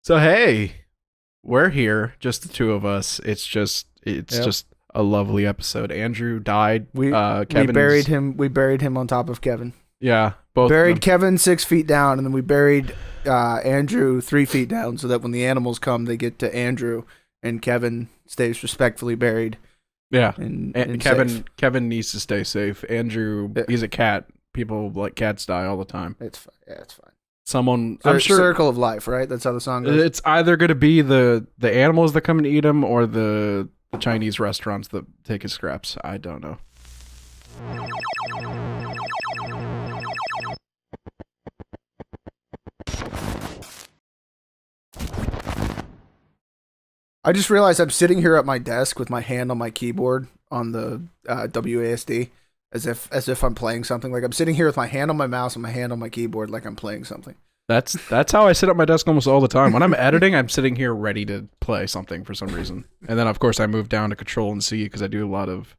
So hey, we're here, just the two of us. It's Yep. just a lovely episode. Andrew died. We buried Kevin's him. We buried him on top of Kevin. yeah, both of Buried them. Kevin 6 feet down, and then we buried Andrew 3 feet down, so that when the animals come, they get to Andrew, and Kevin stays respectfully buried. Yeah, And Kevin safe. Kevin needs to stay safe. Andrew, Yeah. he's a cat. People like cats die all the time. It's fine. Yeah, it's fine. Someone, I'm sure Circle of life, right? That's how the song goes. it's either going to be the animals that come and eat him or the Chinese restaurants that take his scraps. I don't know. I just realized I'm sitting here at my desk with my hand on my keyboard on the WASD, as if I'm playing something. Like I'm sitting here with my hand on my mouse and my hand on my keyboard, like I'm playing something. That's how I sit at my desk almost all the time. When I'm editing, I'm sitting here ready to play something for some reason. And then of course I move down to Control and C because I do a lot of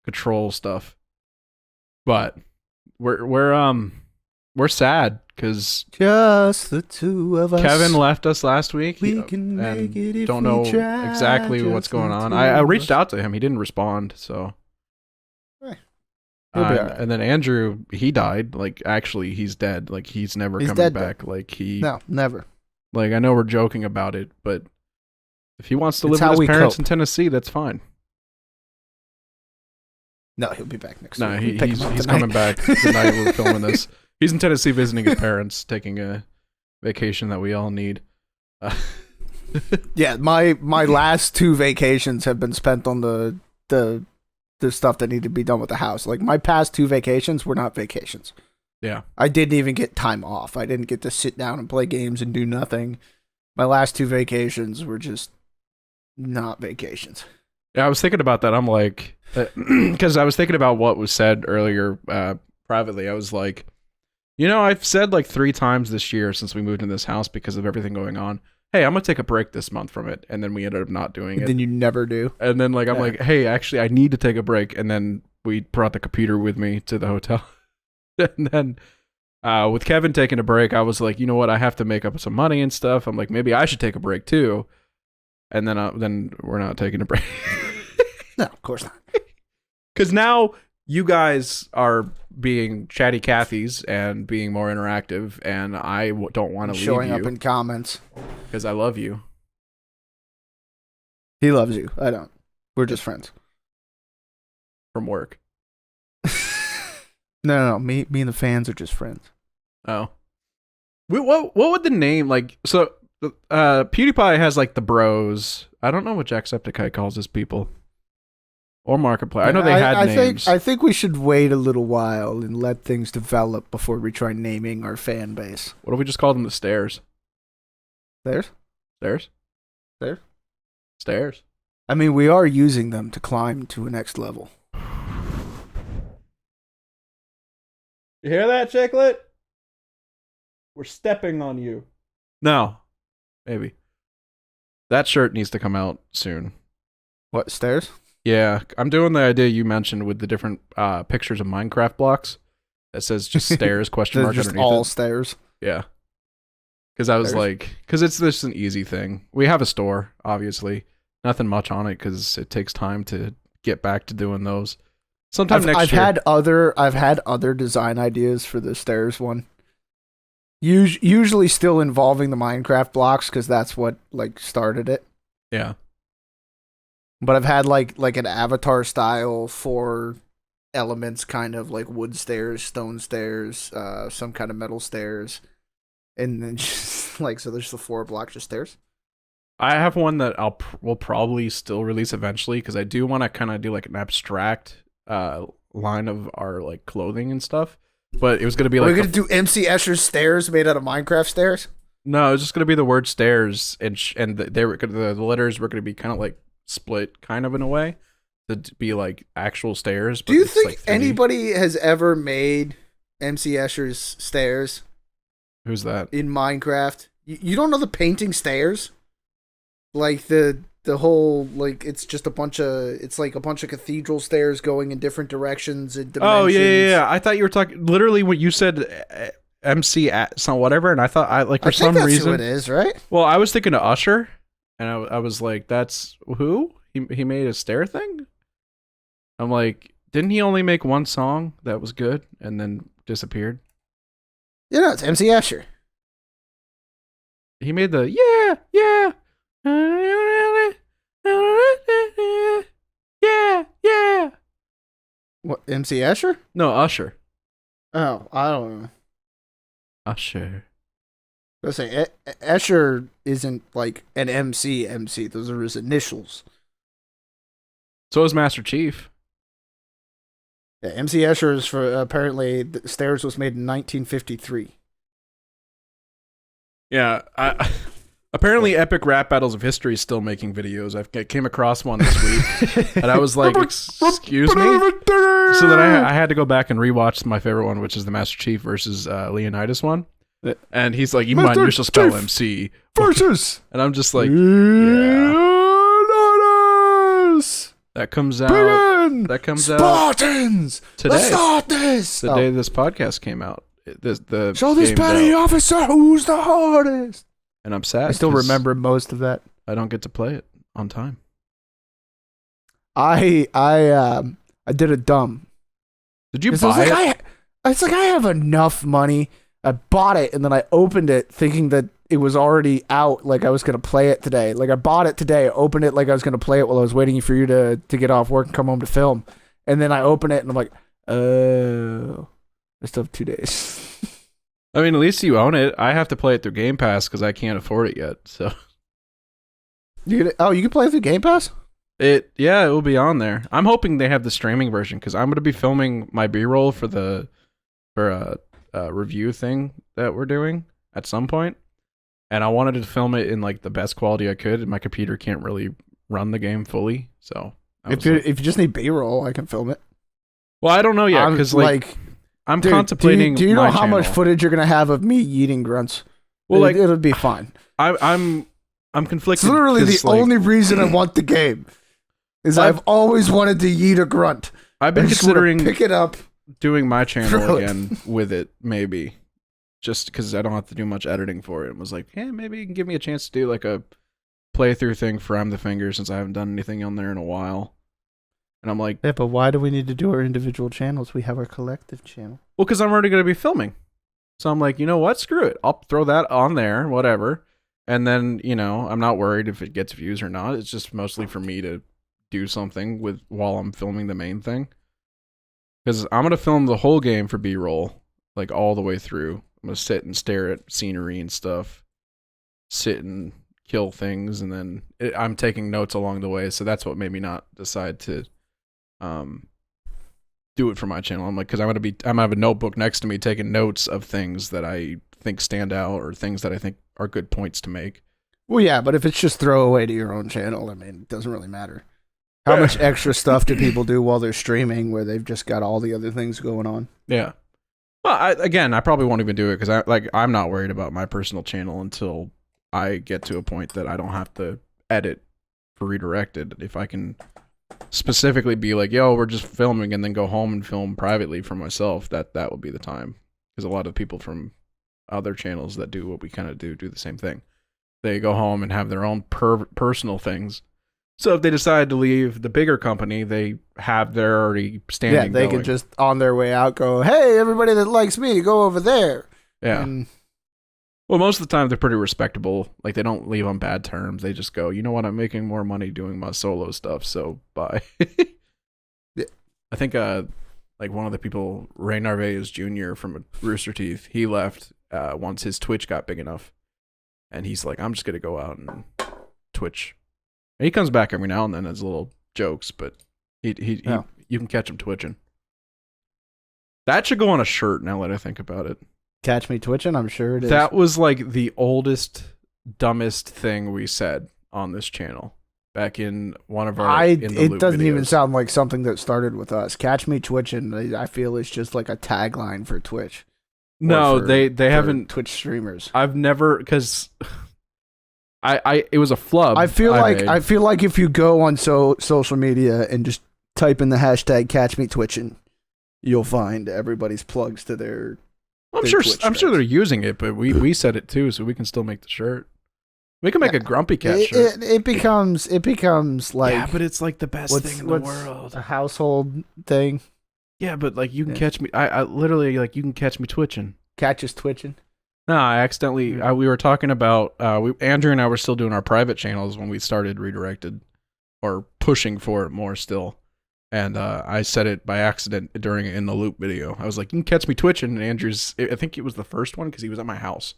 control stuff. But we're sad because Just the two of us. Kevin left us last week. We can make it if don't we know try, exactly what's just going the on. two I of reached us. out to him. He didn't respond. So. He'll be all right. And then Andrew, he died. Like actually, he's dead. Like he's never He's coming dead, back. Like he. No, never. Like I know we're joking about it, but if he wants to It's live how with we his parents cope. in Tennessee, that's fine. No, he'll be back next No, week. he, We pick he's him up he's tonight. coming back the night we're filming this. He's in Tennessee visiting his parents, taking a vacation that we all need. Yeah, my last two vacations have been spent on the stuff that needed to be done with the house. Like my past two vacations were not vacations. Yeah, I didn't even get time off. I didn't get to sit down and play games and do nothing. My last two vacations were just not vacations. yeah. I was thinking about that. I'm like, because I was thinking about what was said earlier privately. I was like, I've said like 3 times this year since we moved in this house because of everything going on. Hey, I'm gonna take a break this month from it, and then we ended up not doing And it. then you never do. And then like I'm Yeah. like, hey, actually, I need to take a break. And then we brought the computer with me to the hotel. And then with Kevin taking a break, I was like, you know what? I have to make up some money and stuff. I'm like, maybe I should take a break too. And then we're not taking a break No, of course not. because now you guys are being chatty Cathys and being more interactive, and I don't want to leave Showing up you in comments. because I love you. He loves you. I don't. We're just friends. From work. No. Me and the fans are just friends. Oh. What would the name like? So PewDiePie has like the bros. I don't know what Jacksepticeye calls his people. Or Markiplier. I know they had names. I think we should wait a little while and let things develop before we try naming our fan base. What if we just called them the stairs? There's. Stairs? Stairs? Stairs. I mean, we are using them to climb to a next level. You hear that, Chicklet? We're stepping on you. No. Maybe. That shirt needs to come out soon. What, stairs? Yeah, I'm doing the idea you mentioned with the different pictures of Minecraft blocks that says just stairs question They're mark just underneath all it. stairs. Yeah. Because I was Stairs? like, because it's just an easy thing. We have a store, obviously. Nothing much on it because it takes time to get back to doing those. Sometime next year. I've had other design ideas for the stairs one. Usually still involving the Minecraft blocks because that's what like started it. Yeah. But I've had like an avatar style for elements, kind of like wood stairs, stone stairs, some kind of metal stairs, and then just like so. There's the 4 blocks of stairs. I have one that will probably still release eventually because I do want to kind of do like an abstract line of our like clothing and stuff. But it was gonna be Are like we gonna do MC Escher's stairs made out of Minecraft stairs? no, it was just gonna be the word stairs and the letters were gonna be kind of like split kind of in a way to be like actual stairs. But Do you it's, think like, 3D. anybody has ever made MC Escher's stairs Who's that? in Minecraft? You don't know the painting stairs? Like the whole like it's like a bunch of cathedral stairs going in different directions and dimensions. Oh yeah. I thought you were talking literally what you said. MC at some whatever, and I thought I like for I some think that's reason. who it is, right? Well, I was thinking of Usher, and I was like, "That's who he made a stair thing." I'm like, didn't he only make one song that was good and then disappeared? You know, it's MC Escher. He made the yeah. Yeah. What, MC Escher? No, Usher. Oh, I don't know. Usher. I was say Escher isn't like an MC. Those are his initials. So is Master Chief. Yeah, MC Escher is for apparently the Stairs was made in 1953. Yeah, apparently Epic Rap Battles of History is still making videos. I came across one this week, and I was like, "Excuse me." So then I had to go back and rewatch my favorite one, which is the Master Chief versus Leonidas one. And he's like, "You might initial spell Chief MC versus," and I'm just like, Leonidas. that comes out. That comes out Spartans today. Let's start this. The day this podcast came out. The Show this game petty out. officer who's the hardest. And I'm sad. I still 'cause remember most of that. I don't get to play it on time. I did a dumb. Did you 'Cause I was buy like, it? It's like I have enough money. I bought it and then I opened it thinking that it was already out. Like I was gonna play it today. Like I bought it today, opened it like I was gonna play it while I was waiting for you to get off work and come home to film. And then I open it and I'm like, oh, I still have 2 days. I mean, at least you own it. I have to play it through Game Pass because I can't afford it yet. So You can play it through Game Pass? it will be on there. I'm hoping they have the streaming version because I'm going to be filming my B-roll for a review thing that we're doing at some point, and I wanted to film it in like the best quality I could. And my computer can't really run the game fully, so If you just need B-roll, I can film it. well, I don't know yet because I'm dude, contemplating. Do you know my how much channel. footage you're gonna have of me eating grunts? Well, like it'll be fine. I'm conflicted. It's literally the 'cause, like, only reason I want the game. Is I've always wanted to eat a grunt. I've been I just wanna considering pick it up. doing my channel Throw it. again with it, maybe, just because I don't have to do much editing for it. And was like, yeah, maybe you can give me a chance to do like a playthrough thing for I'm the Finger since I haven't done anything on there in a while. And I'm like, Yeah, but why do we need to do our individual channels? We have our collective channel. well, because I'm already going to be filming. So I'm like, you know what? Screw it. I'll throw that on there, whatever. And then, I'm not worried if it gets views or not. It's just mostly for me to do something with while I'm filming the main thing. Because I'm going to film the whole game for B-roll, like all the way through. I'm going to sit and stare at scenery and stuff, sit and kill things, and then I'm taking notes along the way. So that's what made me not decide to do it for my channel. I'm like, because I'm gonna have a notebook next to me taking notes of things that I think stand out or things that I think are good points to make. Well, yeah, but if it's just throwaway to your own channel, I mean, it doesn't really matter. How much extra stuff do people do while they're streaming where they've just got all the other things going on? Yeah. Well, I probably won't even do it because I'm not worried about my personal channel until I get to a point that I don't have to edit for redirected. If I can specifically be like, yo, we're just filming and then go home and film privately for myself, that would be the time. Because a lot of people from other channels that do what we kind of do the same thing. They go home and have their own personal things. So if they decide to leave the bigger company, they have their already standing. Yeah, they going. can just on their way out go, hey, everybody that likes me, go over there. Yeah. And Well, most of the time they're pretty respectable. Like they don't leave on bad terms. They just go, you know what? I'm making more money doing my solo stuff, so bye. Yeah. I think like one of the people, Ray Narvaez Jr. from Rooster Teeth, he left once his Twitch got big enough, and he's like, I'm just gonna go out and Twitch. And he comes back every now and then as little jokes, but he you can catch him twitching. That should go on a shirt. Now that I think about it. catch me twitching, I'm sure it is. That was like the oldest, dumbest thing we said on this channel back in one of our. It doesn't even videos. sound like something that started with us. Catch me twitching, I feel is just like a tagline for Twitch. No, for- they for haven't. Twitch streamers. I've never because it was a flub. I feel made. like if you go on social media and just type in the hashtag catch me twitching, you'll find everybody's plugs to their I'm their sure. Twitch I'm sure strikes. they're using it, but we said it too, so we can still make the shirt. We can make a Grumpy Cat shirt. It becomes like Yeah, but it's like the best thing in the world. a household thing. Yeah, but like you can catch me. I literally like you can catch me twitching. Catches twitching. No, I accidentally. We were talking about. Andrew and I were still doing our private channels when we started Redirected, or pushing for it more still. And I said it by accident during In the Loop video. I was like, "You can catch me twitching." And Andrew's. I think it was the first one because he was at my house.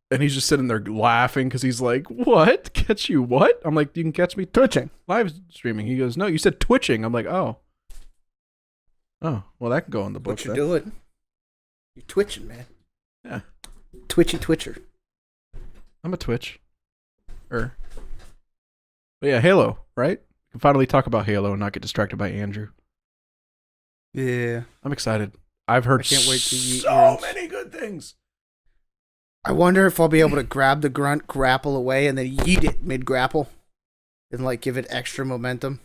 And he's just sitting there laughing because he's like, "What? Catch you what?" I'm like, "You can catch me Twitching. live streaming." He goes, "No, you said twitching." I'm like, "Oh, well, that can go in the book." What you doing? You're twitching, man. Yeah. Twitchy twitcher. I'm a Twitch. But yeah, Halo, right? We can finally talk about Halo and not get distracted by Andrew. Yeah. I'm excited. I've heard I can't wait to eat so grunts. many good things. I wonder if I'll be able to grab the grunt, grapple away, and then yeet it mid grapple, and like give it extra momentum.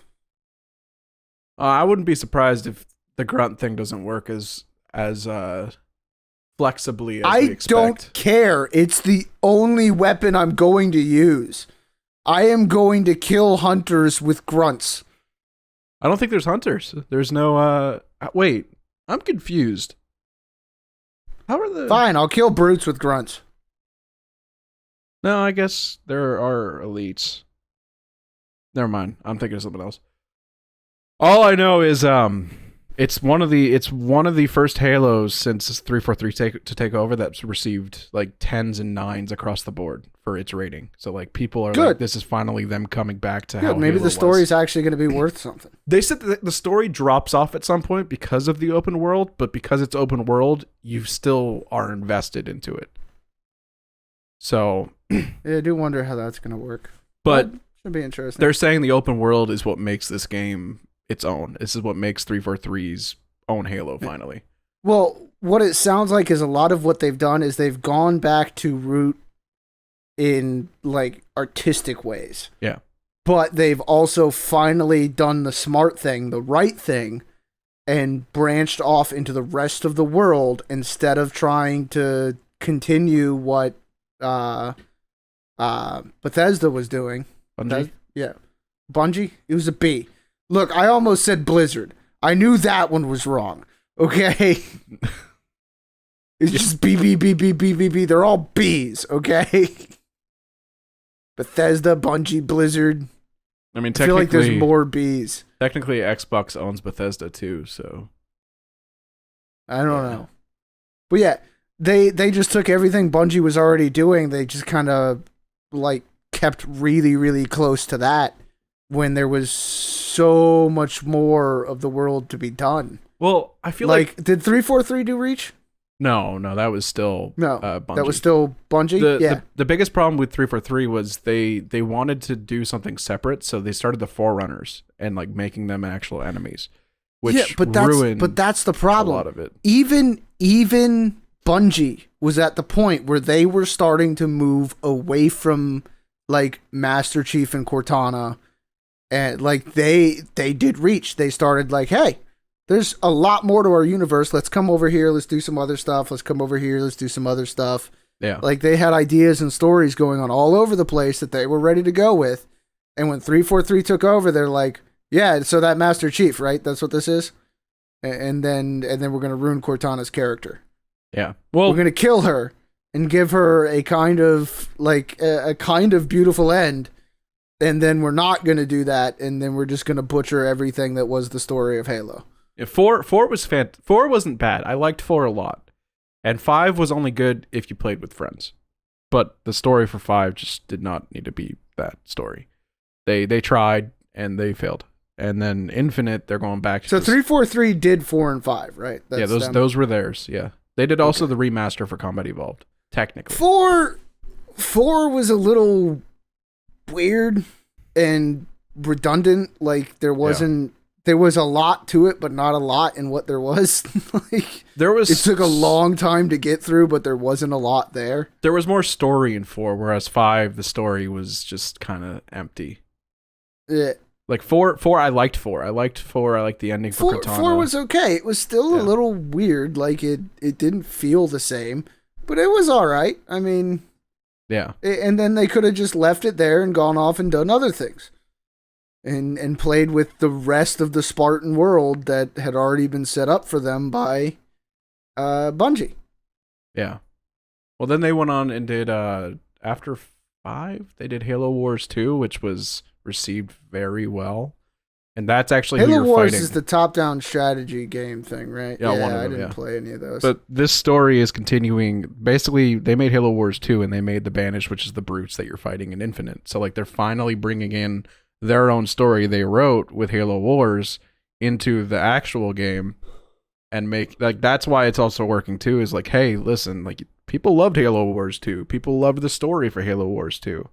I wouldn't be surprised if the grunt thing doesn't work as flexibly as we I expect. don't care. It's the only weapon I'm going to use. I am going to kill hunters with grunts. I don't think there's hunters. There's no. Wait, I'm confused. How are the? Fine, I'll kill brutes with grunts. No, I guess there are elites. Never mind. I'm thinking of something else. All I know is it's one of the first Halos since 343 to take over that's received like 10s and 9s across the board for its rating. So like people are Good. like, this is finally them coming back to how Good. Maybe Halo the story was. is actually going to be worth something. They said that the story drops off at some point because of the open world, but because it's open world, you still are invested into it. So, Yeah, I do wonder how that's going to work. but Should be interesting. they're saying the open world is what makes this game its own. This is what makes 343's own Halo finally. Well, what it sounds like is a lot of what they've done is they've gone back to root in like artistic ways. Yeah. But they've also finally done the smart thing, the right thing, and branched off into the rest of the world instead of trying to continue what Bethesda was doing. Bungie? Yeah. Bungie? It was a B. Look, I almost said Blizzard. I knew that one was wrong. Okay? It's just B, B, B, B, B, B, B. They're all Bs, okay? Bethesda, Bungie, Blizzard. I mean, I feel like there's technically, more Bs. technically Xbox owns Bethesda too, so I don't know. But yeah, they just took everything Bungie was already doing. They just kind of like kept really, really close to that when there was so much more of the world to be done. well, I feel like Did 343 do Reach? no, that was still No, Bungie. that was still Bungie. Yeah, The biggest problem with 343 was they wanted to do something separate, so they started the Forerunners and like making them actual enemies, which yeah, ruined but that's the a problem. lot of it. Even Bungie was at the point where they were starting to move away from like Master Chief and Cortana, and like they did Reach. They started like, hey, there's a lot more to our universe. Let's come over here. Let's do some other stuff. Let's come over here. Let's do some other stuff. Yeah. Like they had ideas and stories going on all over the place that they were ready to go with. And when 343 took over, they're like, yeah, so that Master Chief, right? That's what this is. And then we're going to ruin Cortana's character. Yeah. Well, We're going to kill her and give her a kind of like a kind of beautiful end. And then we're not going to do that. And then we're just going to butcher everything that was the story of Halo. yeah, 4 was 4 wasn't bad. I liked 4 a lot. And 5 was only good if you played with friends. But the story for 5 just did not need to be that story. They tried and they failed. And then Infinite, they're going back to So just- 343 did 4 and 5, right? yeah, them. those were theirs. Yeah, they did also the remaster for Combat Evolved. Technically, 4 was a little weird and redundant. Like there wasn't there was a lot to it, but not a lot in what there was. Like there was it took a long time to get through, but there wasn't a lot there. There was more story in 4, whereas 5, the story was just kind of empty. Yeah. Like four, I liked four. I liked four. I liked the ending for Cortana. Four was okay. It was still a little weird. Like it didn't feel the same, but it was all right. I mean, yeah. And then they could have just left it there and gone off and done other things, and played with the rest of the Spartan world that had already been set up for them by Bungie. Yeah. Well, then they went on and did after 5, they did Halo Wars 2, which was received very well. And that's actually Halo who you're Wars fighting. is the top-down strategy game thing, right? Yeah, one of I them, didn't play any of those. But this story is continuing. Basically, they made Halo Wars 2 and they made the Banished, which is the brutes that you're fighting in Infinite. So like they're finally bringing in their own story they wrote with Halo Wars into the actual game and make like that's why it's also working too is like, hey, listen, like people loved Halo Wars 2. People loved the story for Halo Wars 2.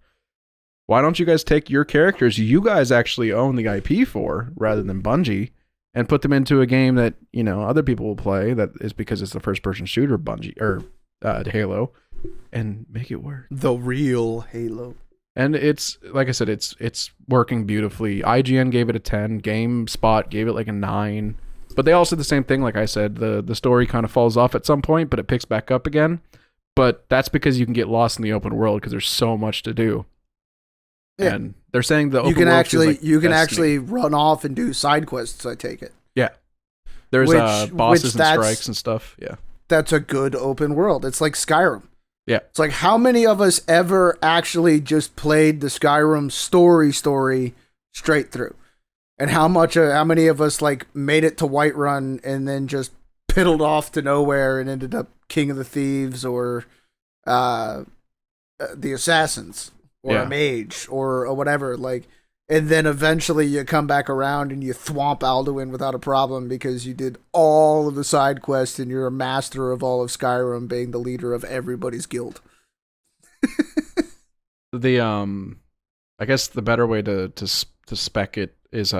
Why don't you guys take your characters you guys actually own the IP for rather than Bungie and put them into a game that, you know, other people will play that is because it's the first person shooter Bungie or Halo and make it work. The real Halo. And it's like I said, it's working beautifully. IGN gave it a 10, GameSpot gave it like a 9. But they all said the same thing. Like I said, the story kind of falls off at some point, but it picks back up again. But that's because you can get lost in the open world because there's so much to do. Yeah. And they're saying the open world you can actually run off and do side quests. I take it. Yeah, there's bosses and strikes and stuff. Yeah, that's a good open world. It's like Skyrim. Yeah, it's like how many of us ever actually just played the Skyrim story straight through, and how many of us like made it to Whiterun and then just piddled off to nowhere and ended up King of the Thieves or the Assassins. Or a mage, or whatever, like, and then eventually you come back around and you thwomp Alduin without a problem because you did all of the side quests and you're a master of all of Skyrim, being the leader of everybody's guild. I guess the better way to spec it is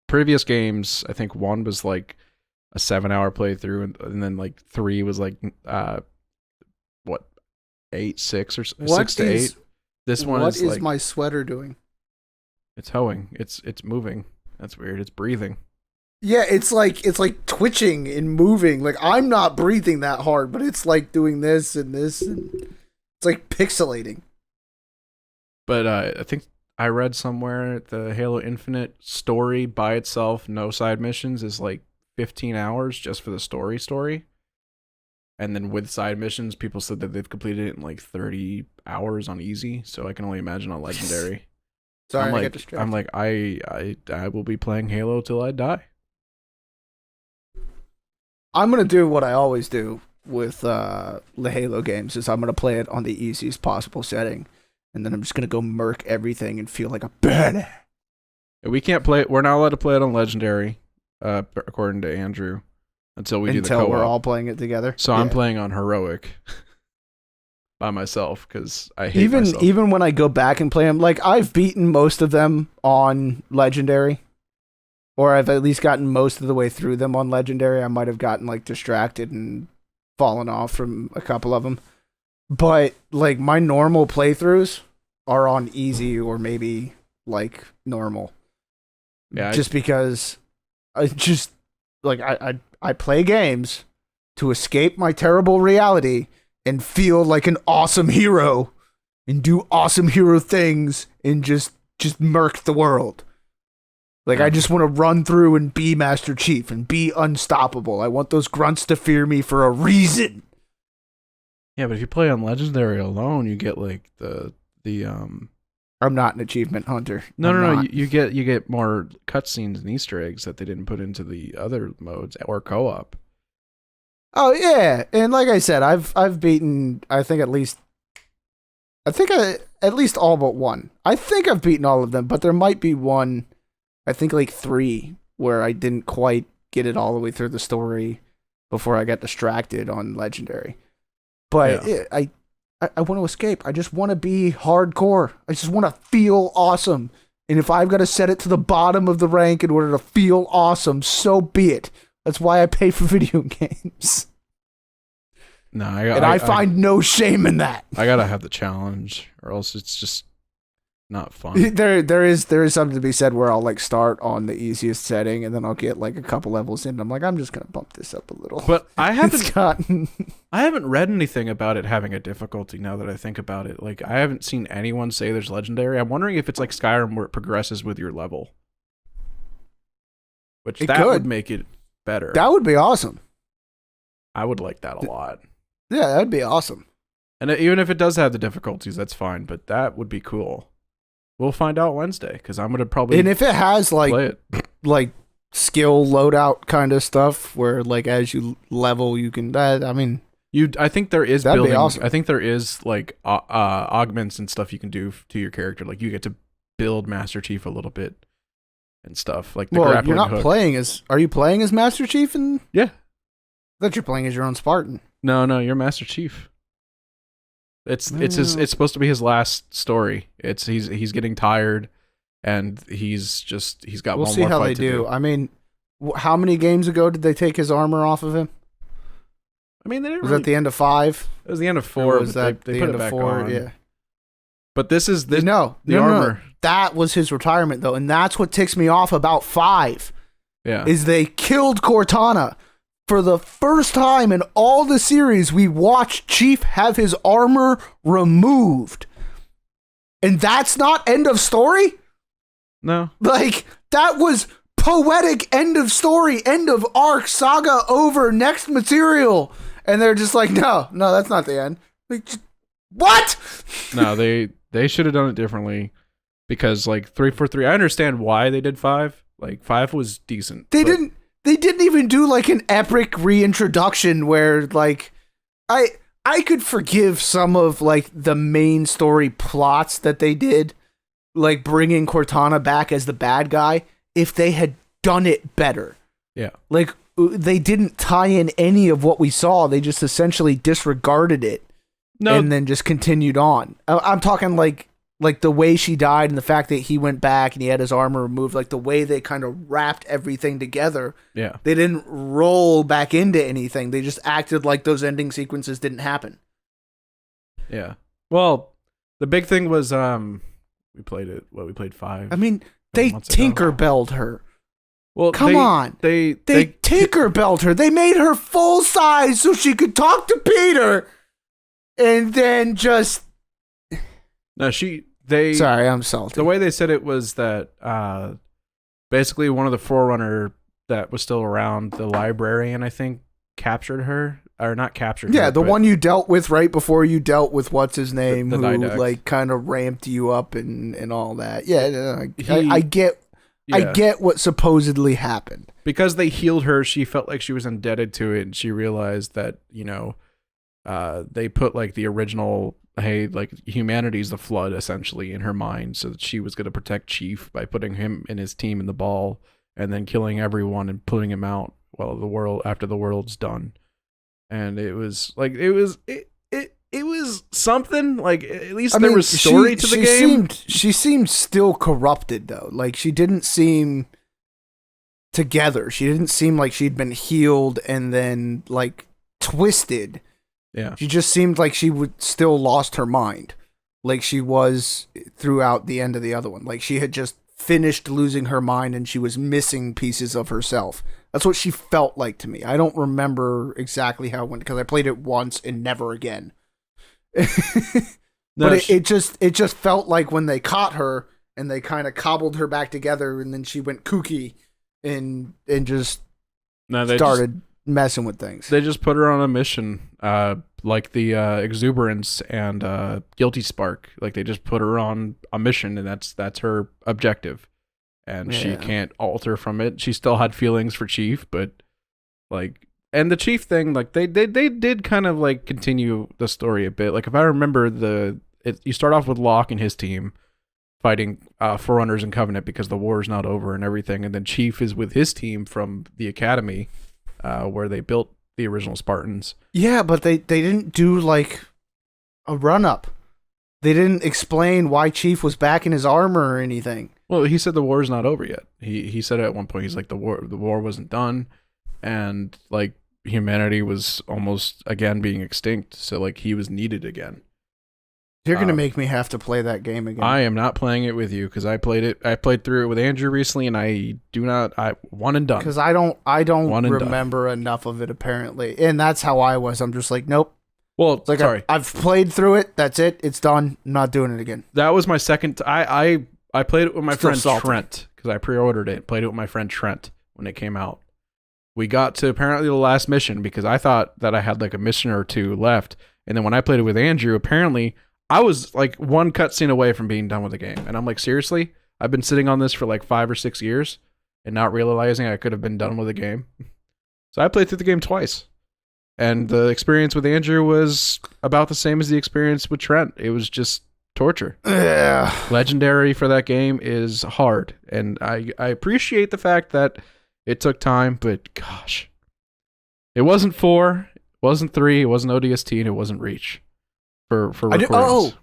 previous games. I think 1 was like a 7-hour playthrough, and then like 3 was like 8, 6 or 6 to 8. This one what is is like, my sweater doing? It's hoeing. It's moving. That's weird. It's breathing. Yeah, it's like twitching and moving. Like I'm not breathing that hard, but it's like doing this and this, and it's like pixelating. But I think I read somewhere the Halo Infinite story by itself, no side missions, is like 15 hours just for the story. And then with side missions, people said that they've completed it in like 30 hours on easy. So I can only imagine on legendary. Sorry, I got distracted. I'm like, I will be playing Halo till I die. I'm gonna do what I always do with the Halo games: is I'm gonna play it on the easiest possible setting, and then I'm just gonna go murk everything and feel like a badass. We can't play it. We're not allowed to play it on legendary, according to Andrew. Until we do the co-op. Until we're all playing it together. So I'm playing on heroic by myself because I hate myself. Even when I go back and play them, like I've beaten most of them on legendary, or I've at least gotten most of the way through them on legendary. I might have gotten like distracted and fallen off from a couple of them, but like my normal playthroughs are on easy or maybe like normal. Yeah, just because I just like I play games to escape my terrible reality and feel like an awesome hero and do awesome hero things and just murk the world. Like, I just want to run through and be Master Chief and be unstoppable. I want those grunts to fear me for a reason. Yeah, but if you play on legendary alone, you get like the I'm not an achievement hunter. No. You get more cutscenes and Easter eggs that they didn't put into the other modes or co-op. Oh yeah, and like I said, I've beaten at least all but one. I think I've beaten all of them, but there might be one. I think like 3 where I didn't quite get it all the way through the story before I got distracted on legendary. But yeah. I want to escape. I just want to be hardcore. I just want to feel awesome. And if I've got to set it to the bottom of the rank in order to feel awesome, so be it. That's why I pay for video games. No, I find no shame in that. I gotta have the challenge, or else it's just not fun. There is something to be said where I'll like start on the easiest setting and then I'll get like a couple levels in and I'm like, I'm just gonna bump this up a little. But I It's haven't gotten I haven't read anything about it having a difficulty now that I think about it. Like I haven't seen anyone say there's legendary. I'm wondering if it's like Skyrim where it progresses with your level. Which It that could. would make it better. that would be awesome. I would like that a lot. Yeah, that'd be awesome. And even if it does have the difficulties, that's fine. But that would be cool. We'll find out Wednesday because I'm gonna probably And if it has play like it. skill loadout kind of stuff where like as you level you can I mean I think there is That'd be building. awesome. I think there is like augments and stuff you can do to your character. Like you get to build Master Chief a little bit and stuff. Like the well, grappling you're not hook. playing as are you playing as Master Chief and Yeah. I thought you're playing as your own Spartan. No, you're Master Chief. It's No. it's supposed to be his last story. He's getting tired, and he's got We'll one see more how fight they to do. I mean, how many games ago did they take his armor off of him? I mean, they didn't Was really, that the end of 5? it was the end of Or 4. was But that they the put end it of back 4? on. Yeah. But this is the No, armor. that was his retirement though, and that's what ticks me off about 5 Yeah. is they killed Cortana. For the first time in all the series, we watched Chief have his armor removed. And that's not end of story? No. Like, that was poetic end of story, end of arc, saga over, next material. And they're just like, no, that's not the end. Like, what? No, they should have done it differently because like 343. I understand why they did 5. Like 5 was decent. They but- didn't even do like an epic reintroduction where like I could forgive some of like the main story plots that they did, like bringing Cortana back as the bad guy, if they had done it better. Yeah. Like they didn't tie in any of what we saw. They just essentially disregarded it No. and then just continued on. I'm talking like the way she died and the fact that he went back and he had his armor removed, like the way they kind of wrapped everything together. Yeah. They didn't roll back into anything. They just acted like those ending sequences didn't happen. Yeah. Well, the big thing was we played 5. I mean, they months ago. Tinkerbelled her. Well, Come on. They They Tinkerbelled her. They made her full size so she could talk to Peter. And then just... no, they Sorry, I'm salty. the way they said it was that basically one of the Forerunner that was still around, the librarian, I think, captured her. Or not captured her. Yeah, the but- one you dealt with right before you dealt with what's his name, The who Didact. like kind of ramped you up and all that. Yeah, He- I get I Yeah. get what supposedly happened. Because they healed her, she felt like she was indebted to it, and she realized that, they put like the original, hey, like humanity's the flood essentially in her mind, so that she was going to protect Chief by putting him and his team in the ball and then killing everyone and putting him out after the world's done. And it was like it was something like at least there was story to the game. She seemed still corrupted though. Like she didn't seem together. She didn't seem like she'd been healed and then like twisted. Yeah. She just seemed like she would still lost her mind, like she was throughout the end of the other one. Like she had just finished losing her mind and she was missing pieces of herself. That's what she felt like to me. I don't remember exactly how it went because I played it once and never again. No, But it just felt like when they caught her and they kind of cobbled her back together and then she went kooky and just they started messing with things. They just put her on a mission, like the Exuberance and Guilty Spark. Like they just put her on a mission, and that's her objective, and she Yeah. can't alter from it. She still had feelings for Chief, but like, and the Chief thing, like they did kind of like continue the story a bit. Like if I remember you start off with Locke and his team fighting Forerunners and Covenant because the war is not over and everything, and then Chief is with his team from the Academy. Where they built the original Spartans. Yeah, but they didn't do like a run up. They didn't explain why Chief was back in his armor or anything. Well, he said the war is not over yet. He said at one point, he's like the war wasn't done, and like humanity was almost again being extinct. So like he was needed again. You're gonna make me have to play that game again. I am not playing it with you because I played through it with Andrew recently, and I one and done. Because I don't remember enough of it apparently, and that's how I was. I'm just like, nope. Well, It's like sorry, I've played through it. That's it. It's done. I'm not doing it again. that was my second. I played it with my Still friend salty. Trent because I pre-ordered it. Played it with my friend Trent when it came out. We got to apparently the last mission because I thought that I had like a mission or two left, and then when I played it with Andrew, apparently I was like one cutscene away from being done with the game, and I'm like, seriously, I've been sitting on this for like 5 or 6 years and not realizing I could have been done with the game. So I played through the game twice, and the experience with Andrew was about the same as the experience with Trent. It was just torture. Yeah. Legendary for that game is hard, and I appreciate the fact that it took time, but gosh, it wasn't 4, it wasn't 3, it wasn't ODST, and it wasn't Reach for recordings.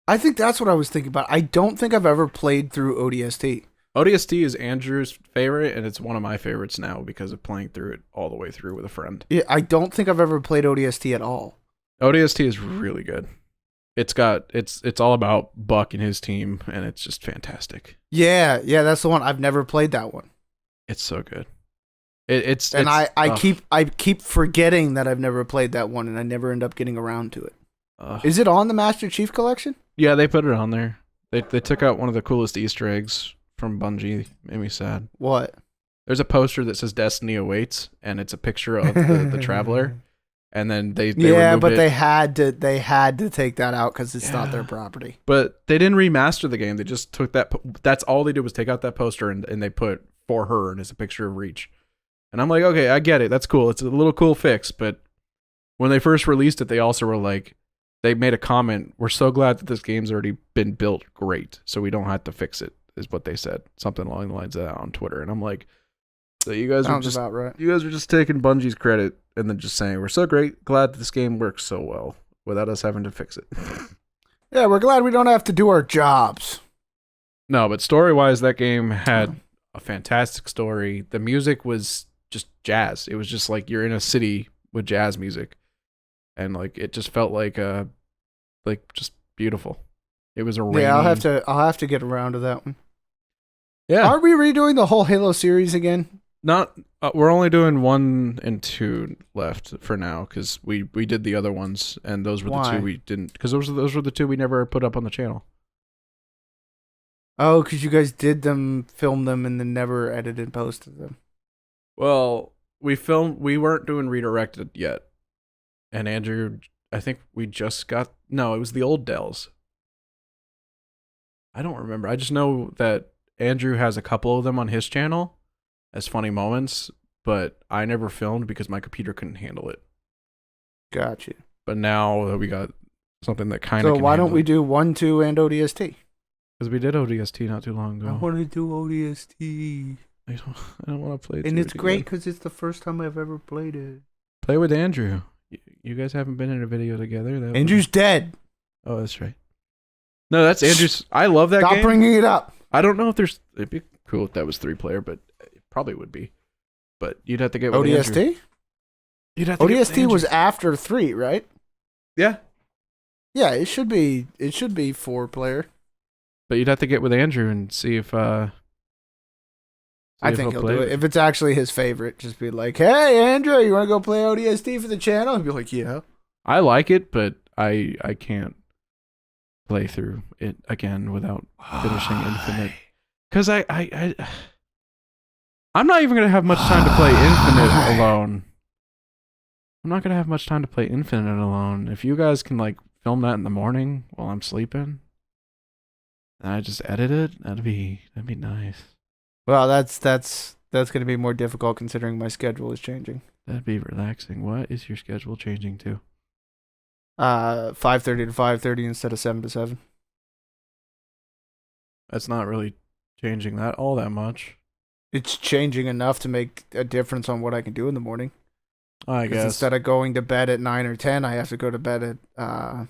I think that's what I was thinking about. I don't think I've ever played through ODST. ODST is Andrew's favorite, and it's one of my favorites now because of playing through it all the way through with a friend. Yeah, I don't think I've ever played ODST at all. ODST is really good. It's all about Buck and his team, and it's just fantastic. Yeah, that's the one. I've never played that one. It's so good. I keep forgetting that I've never played that one, and I never end up getting around to it. Is it on the Master Chief Collection? Yeah, they put it on there. They took out one of the coolest Easter eggs from Bungie. Made me sad. What? There's a poster that says "Destiny Awaits," and it's a picture of the Traveler. And then they removed but it. they had to take that out because it's not their property. But they didn't remaster the game. They just took that. That's all they did was take out that poster and they put "For Her" and it's a picture of Reach. And I'm like, okay, I get it. That's cool. It's a little cool fix. But when they first released it, they also were like, they made a comment. We're so glad that this game's already been built great, so we don't have to fix it. Is what they said. Something along the lines of that on Twitter. And I'm like, so you guys Sounds about right. You guys are just taking Bungie's credit and then just saying we're so glad that this game works so well without us having to fix it. Yeah, we're glad we don't have to do our jobs. No, but story-wise, that game had a fantastic story. The music was just jazz. It was just like you're in a city with jazz music, and like it just felt like just beautiful. It was a rainy... Yeah, I'll have to get around to that one. Yeah. Are we redoing the whole Halo series again? Not. We're only doing 1 and 2 left for now because we did the other ones, and those were the 2 we didn't. Because those were the 2 we never put up on the channel. Oh, because you guys did them, filmed them, and then never edited and posted them. Well, we weren't doing redirected yet, and Andrew, I think we just got. No, it was the old Dells. I don't remember. I just know that Andrew has a couple of them on his channel as funny moments, but I never filmed because my computer couldn't handle it. Gotcha. But now that we got something that kind of. So why don't we do 1, 2, and ODST? Because we did ODST not too long ago. I want to do ODST. I don't want to play it. And it's great because it's the first time I've ever played it. Play with Andrew. You guys haven't been in a video together. Andrew's dead. Oh, that's right. No, that's Andrew's. I love that game. Stop bringing it up. I don't know if there's. It'd be cool if that was 3-player, but it probably would be. But you'd have to get with ODST? Andrew. You'd have to get with ODST was after 3, right? Yeah. Yeah, it should be 4-player. But you'd have to get with Andrew and see if. I think he'll do it. If it's actually his favorite, just be like, "Hey, Andrew, you want to go play ODST for the channel?" He'd be like, "Yeah." I like it, but I can't play through it again without finishing Infinite. Because I'm not even gonna have much time to play Infinite alone. I'm not gonna have much time to play Infinite alone. If you guys can like film that in the morning while I'm sleeping, and I just edit it, that'd be nice. Well, that's going to be more difficult considering my schedule is changing. That'd be relaxing. What is your schedule changing to? 5:30 to 5:30 instead of 7 to 7. That's not really changing that all that much. It's changing enough to make a difference on what I can do in the morning. I guess instead of going to bed at 9 or 10, I have to go to bed at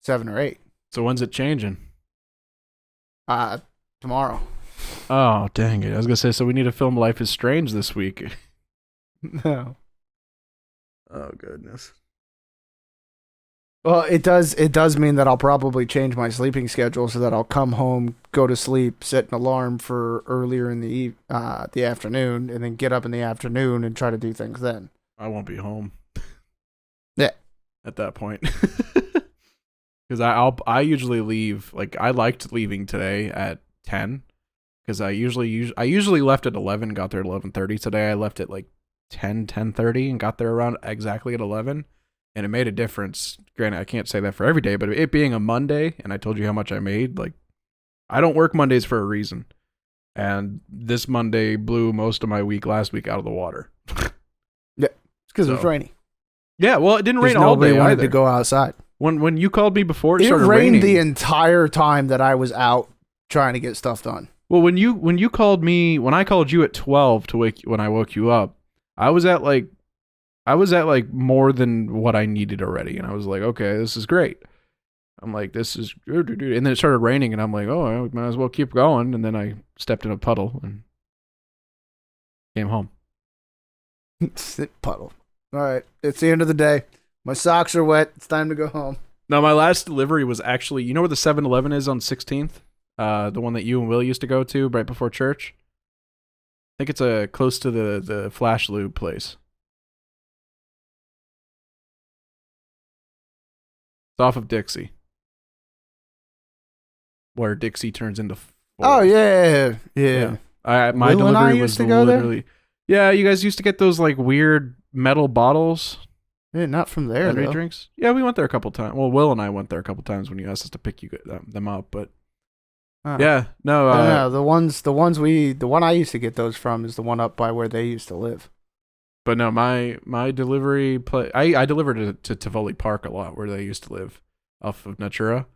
7 or 8. So when's it changing? Tomorrow. Oh, dang it. I was going to say, so we need to film Life is Strange this week. No. Oh, goodness. Well, it does. It does mean that I'll probably change my sleeping schedule so that I'll come home, go to sleep, set an alarm for earlier in the afternoon, and then get up in the afternoon and try to do things then. I won't be home. Yeah. At that point. Because I usually leave, like, I liked leaving today at 10 because I usually left at 11, got there at 11:30. Today I left at like 10:30 and got there around exactly at 11, and it made a difference. Granted, I can't say that for every day, but it being a Monday, and I told you how much I made, like, I don't work Mondays for a reason, and this Monday blew most of my week last week out of the water. Yeah, it's because it was rainy. Yeah, well, it didn't rain 'Cause all nobody day wanted either. to go outside. When you called me before, it It started rained raining. the entire time that I was out trying to get stuff done. Well, when you called me, when I called you at 12 when I woke you up, I was at like more than what I needed already, and I was like, okay, this is great. I'm like, this is good, and then it started raining, and I'm like, oh, I might as well keep going, and then I stepped in a puddle and came home. Sit puddle. All right, it's the end of the day. My socks are wet. It's time to go home. Now, my last delivery was actually, you know where the 7-Eleven is on 16th? The one that you and Will used to go to right before church? I think it's close to the Flash Lube place. It's off of Dixie. Where Dixie turns into Ford. Oh yeah. My Will and I delivery used was to go there? literally. Yeah, you guys used to get those like weird metal bottles. Yeah, not from there Energy though. drinks. Yeah, we went there a couple times. Well, Will and I went there a couple times when you asked us to pick them up. But yeah, no. No, the one I used to get those from is the one up by where they used to live. But no, my delivery I delivered to Tivoli Park a lot where they used to live off of Natura.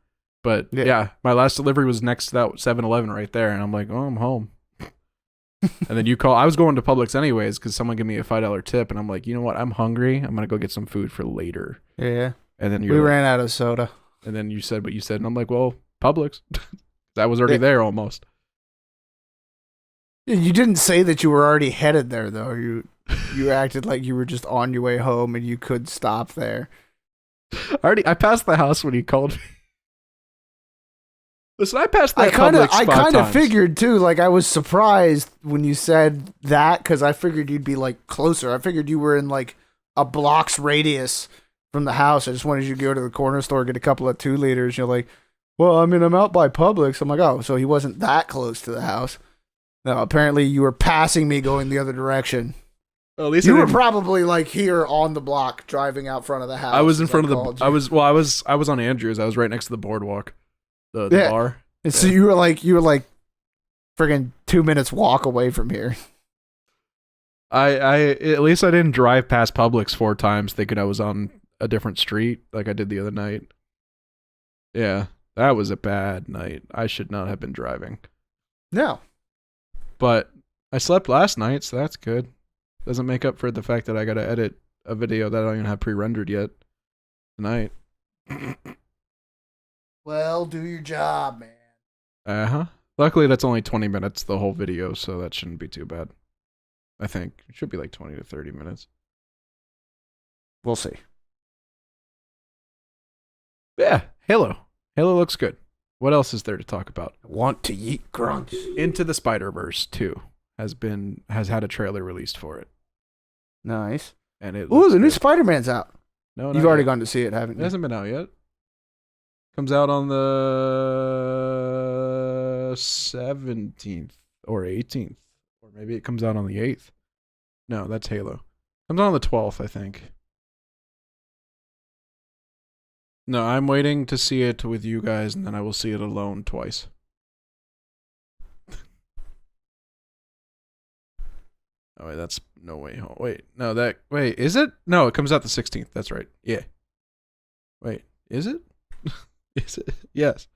But yeah, my last delivery was next to that 7-Eleven right there, and I'm like, oh, I'm home. And then you call. I was going to Publix anyways because someone gave me a $5 tip, and I'm like, you know what? I'm hungry. I'm gonna go get some food for later. Yeah. And then we ran out of soda. And then you said what you said, and I'm like, well, Publix. That was already there almost. You didn't say that you were already headed there though. You acted like you were just on your way home and you could stop there. I passed the house when you called me. Listen, I passed that I kind of figured too. Like I was surprised when you said that because I figured you'd be like closer. I figured you were in like a block's radius from the house. I just wanted you to go to the corner store, get a couple of 2 liters. You're like, well, I mean, I'm out by Publix. I'm like, oh, so he wasn't that close to the house. No, apparently you were passing me going the other direction. Well, at least you were probably like here on the block driving out front of the house. I was in front of the. I was on Andrews. I was right next to the boardwalk, the bar. And so you were like friggin' 2 minutes walk away from here. I at least I didn't drive past Publix 4 times thinking I was on a different street like I did the other night. Yeah, that was a bad night. I should not have been driving. No. But I slept last night, so that's good. Doesn't make up for the fact that I got to edit a video that I don't even have pre-rendered yet tonight. Well, do your job, man. Uh-huh. Luckily, that's only 20 minutes, the whole video, so that shouldn't be too bad. I think. It should be like 20 to 30 minutes. We'll see. Yeah, Halo. Halo looks good. What else is there to talk about? I want to eat grunts. Into the Spider-Verse 2 has had a trailer released for it. Nice. And it Ooh, the new Spider-Man's out. No, you've already gone to see it, haven't you? It hasn't been out yet. Comes out on the 17th or 18th. Or maybe it comes out on the 8th. No, that's Halo. Comes out on the 12th, I think. No, I'm waiting to see it with you guys, and then I will see it alone twice. Oh, wait, that's No Way Home. Wait, is it? No, it comes out the 16th. That's right. Yeah. Wait, is it? Is it? Yes.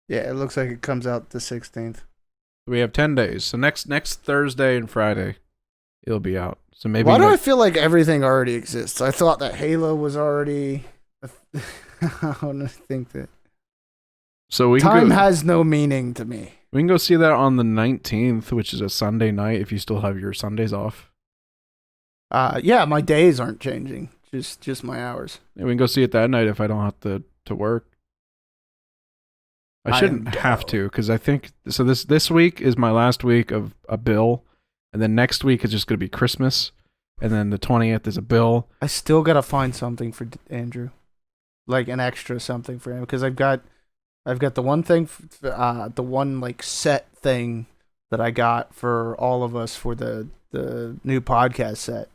Yeah, it looks like it comes out the 16th. We have 10 days. So next Thursday and Friday, it'll be out. So maybe. Why do I feel like everything already exists? I thought that Halo was already. I don't think that. So time has no meaning to me. We can go see that on the 19th, which is a Sunday night. If you still have your Sundays off. Yeah, my days aren't changing. just my hours. And we can go see it that night if I don't have to work. I I shouldn't am have down. to because I think so. This week is my last week of a bill, and then next week is just going to be Christmas, and then the 20th is a bill. I still gotta find something for Andrew, like an extra something for him, because I've got the one thing, the one like set thing that I got for all of us for the new podcast set,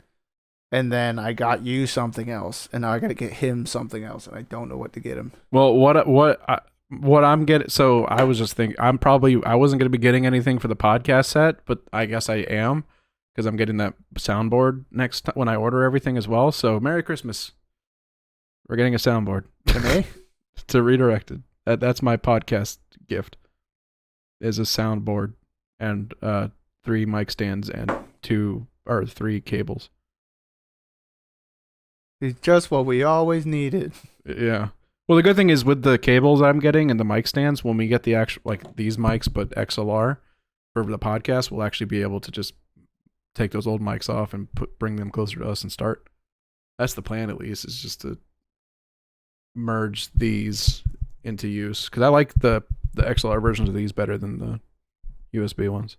and then I got you something else, and now I gotta get him something else, and I don't know what to get him. Well, what I'm getting? So I was just thinking I wasn't going to be getting anything for the podcast set, but I guess I am because I'm getting that soundboard next time when I order everything as well. So Merry Christmas! We're getting a soundboard To me, to Redirected. That's my podcast gift. Is a soundboard and 3 mic stands and 3 cables. it's just what we always needed. Yeah. Well, the good thing is with the cables I'm getting and the mic stands, when we get the actual like these mics but XLR for the podcast, we'll actually be able to just take those old mics off and bring them closer to us and start. That's the plan, at least, is just to merge these into use because I like the XLR versions of these better than the USB ones.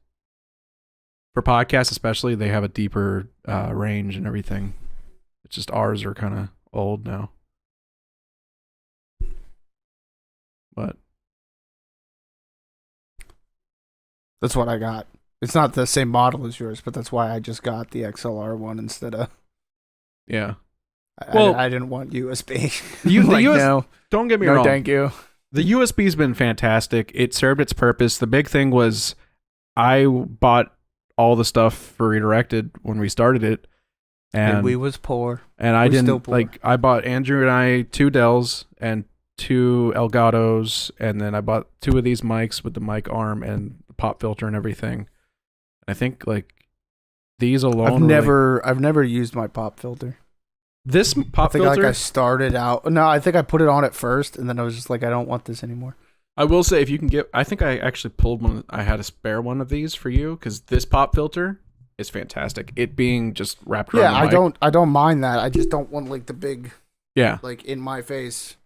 For podcasts, especially, they have a deeper range and everything. It's just ours are kind of old now. But That's what I got. It's not the same model as yours, but that's why I just got the XLR one instead of. yeah, Well, I didn't want USB. the like, US no, don't get me no, wrong. thank you. The USB's been fantastic. It served its purpose. The big thing was I bought all the stuff for Redirected when we started it, And we was poor. and I we're still didn't poor. like. I bought Andrew and I 2 Dells and 2 Elgatos, and then I bought 2 of these mics with the mic arm and the pop filter and everything. I think like these alone. I've never used my pop filter. This I pop think filter. like I started out. No, I think I put it on at first, and then I was just like, I don't want this anymore. I will say, if you can get, I think I actually pulled one. I had a spare one of these for you because this pop filter is fantastic. It being just wrapped around. Yeah, the mic. I don't mind that. I just don't want like the big, Yeah, like in my face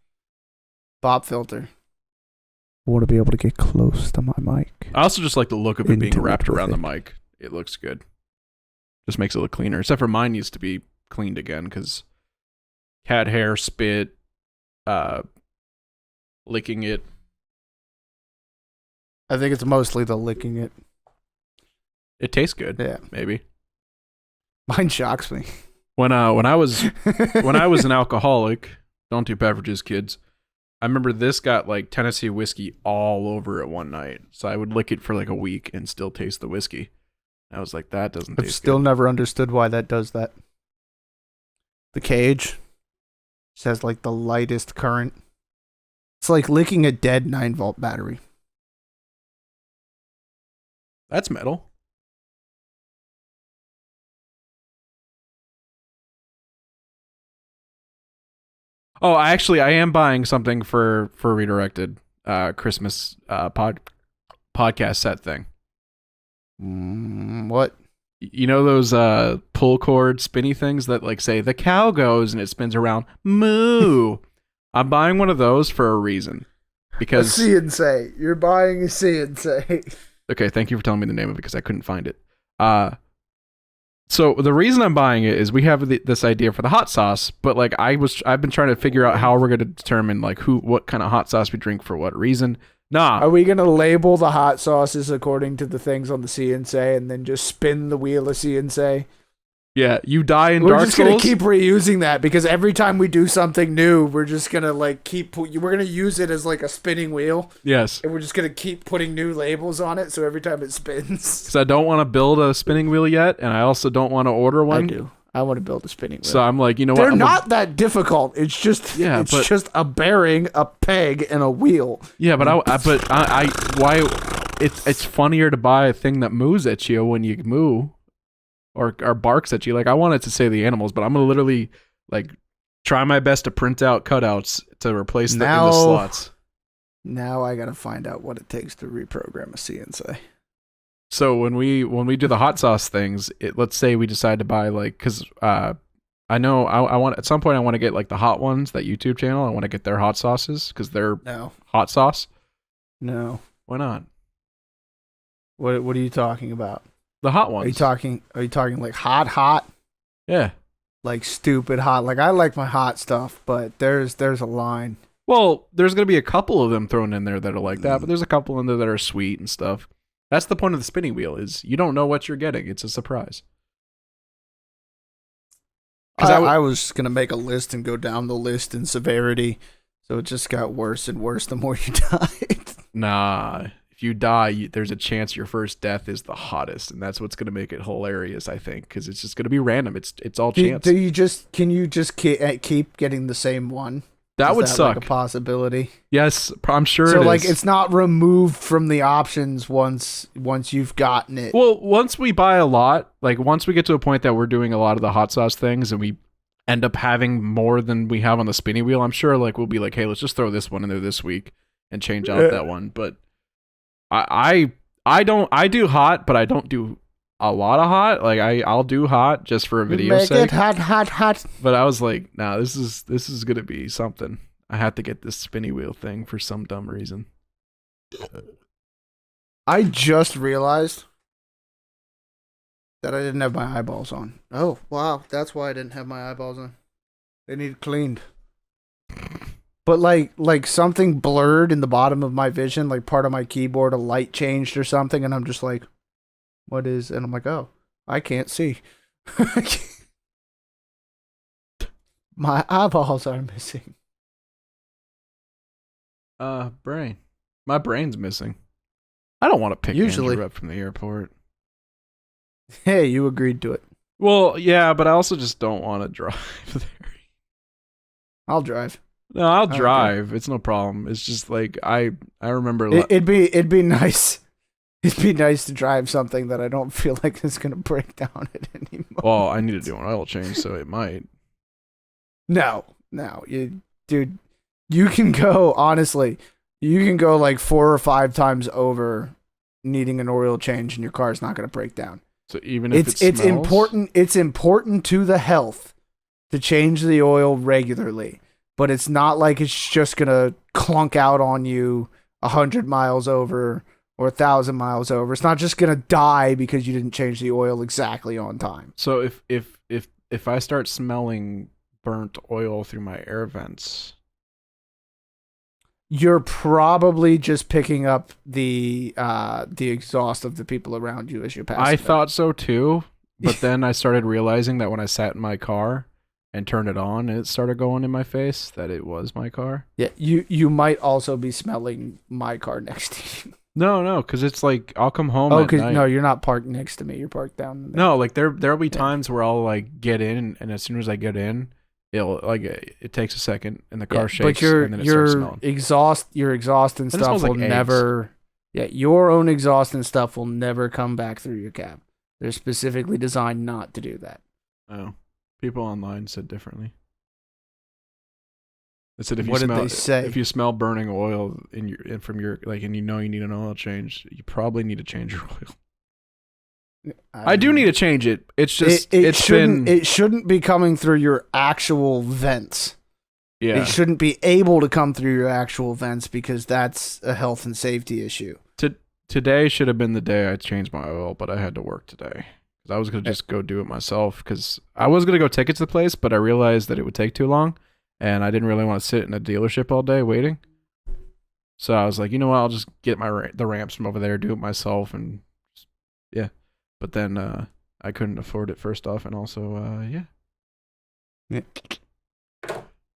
pop filter. I want to be able to get close to my mic. I also just like the look of it being Intimate wrapped with around the it. mic. It looks good. Just makes it look cleaner. Except for mine needs to be cleaned again because cat hair, spit, licking it. I think it's mostly the licking it. It tastes good. Yeah, Maybe mine shocks me. when I was an alcoholic, don't do beverages, kids. I remember this got like Tennessee whiskey all over it one night. So I would lick it for like a week and still taste the whiskey. I was like, that doesn't I've taste still good. never understood why that does that. The cage says like the lightest current. It's like licking a dead 9-volt battery. That's metal. Oh, I am buying something for Redirected Christmas podcast set thing. What? You know those pull cord spinny things that like say the cow goes and it spins around moo. I'm buying one of those for a reason. Because See and say. You're buying a see and say. okay, thank you for telling me the name of it because I couldn't find it. So the reason I'm buying it is we have this idea for the hot sauce, but like I've been trying to figure out how we're going to determine like what kind of hot sauce we drink for what reason. Nah, Are we going to label the hot sauces according to the things on the see and say and then just spin the wheel of see and say? yeah, you die in We're Dark just going Souls. to keep reusing that because every time we do something new, we're just going to like we're going to use it as like a spinning wheel. Yes, And we're just going to keep putting new labels on it so every time it spins. because I don't want to build a spinning wheel yet, and I also don't want to order one. I do. I want to build a spinning wheel. So I'm like, you know what? They're I'm gonna- not that difficult. It's just Yeah, it's but- just a bearing, a peg, and a wheel. Yeah, but why? It's funnier to buy a thing that moos at you when you moo, or barks at you. Like I wanted to say the animals, but I'm gonna literally like try my best to print out cutouts to replace in the Now- slots. Now I gotta find out what it takes to reprogram a CNC. So when we do the hot sauce things, let's say we decide to buy like because I know I want at some point I want to get like the hot ones, that YouTube channel. I want to get their hot sauces because they're No, hot sauce. no. Why not? What are you talking about? The hot ones. Are you talking like hot? Yeah. Like stupid hot? Like I like my hot stuff, but there's a line. Well, there's gonna be a couple of them thrown in there that are like that, but there's a couple in there that are sweet and stuff. That's the point of the spinning wheel, is you don't know what you're getting. It's a surprise. Because I was gonna make a list and go down the list in severity, so it just got worse and worse the more you died. nah, if you die, there's a chance your first death is the hottest, and that's what's gonna make it hilarious. I think because it's just gonna be random. It's all chance. Can you just keep getting the same one? That would suck. Like a possibility. Yes, I'm sure. So it like is. it's not removed from the options once you've gotten it. Well, once we buy a lot, like once we get to a point that we're doing a lot of the hot sauce things, and we end up having more than we have on the spinning wheel, I'm sure like we'll be like, hey, let's just throw this one in there this week and change out that one. But I do hot, but I don't do a lot of hot. Like I'll do hot just for a video Make sake. it hot. But I was like, nah, this is gonna be something. I had to get this spinny wheel thing for some dumb reason. I just realized that I didn't have my eyeballs on. Oh, wow. That's why I didn't have my eyeballs on. They need cleaned. But like something blurred in the bottom of my vision, like part of my keyboard, a light changed or something, and I'm just like, what is? And I'm like, oh, I can't see. My eyeballs are missing. Brain. My brain's missing. I don't want to pick Andrew up from the airport. Hey, you agreed to it. Well, yeah, but I also just don't want to drive there. I'll drive. No, I'll drive. It's no problem. It's just like I remember. It'd be nice. It'd be nice to drive something that I don't feel like is gonna break down at any moment. Well, I need to do an oil change, so it might. No, dude, you can go. Honestly, you can go like 4 or 5 times over needing an oil change, and your car's not gonna break down. So even if it's important. It's important to the health to change the oil regularly, but it's not like it's just gonna clunk out on you 100 miles over or 1,000 miles over. It's not just gonna die because you didn't change the oil exactly on time. So if I start smelling burnt oil through my air vents, you're probably just picking up the exhaust of the people around you as you pass. I thought so too, but then I started realizing that when I sat in my car and turned it on, it started going in my face that it was my car. Yeah, you might also be smelling my car next to you. No, because it's like I'll come home. Oh, because no, you're not parked next to me. You're parked down there. No, like there'll be times where I'll like get in, and as soon as I get in, it takes a second, and the car shakes, and then it starts smelling. Your exhaust and stuff will never. Yeah, your own exhaust and stuff will never come back through your cab. They're specifically designed not to do that. Oh, people online said differently. They said What did they say? If you smell burning oil and you know you need an oil change, you probably need to change your oil. I do need to change it. It's just it shouldn't be coming through your actual vents. Yeah. It shouldn't be able to come through your actual vents because that's a health and safety issue. Today should have been the day I changed my oil, but I had to work today. I was going to just go do it myself because I was going to go take it to the place, but I realized that it would take too long, and I didn't really want to sit in a dealership all day waiting. So I was like, you know what, I'll just get the ramps from over there, do it myself, and yeah. But then I couldn't afford it first off, and also, yeah.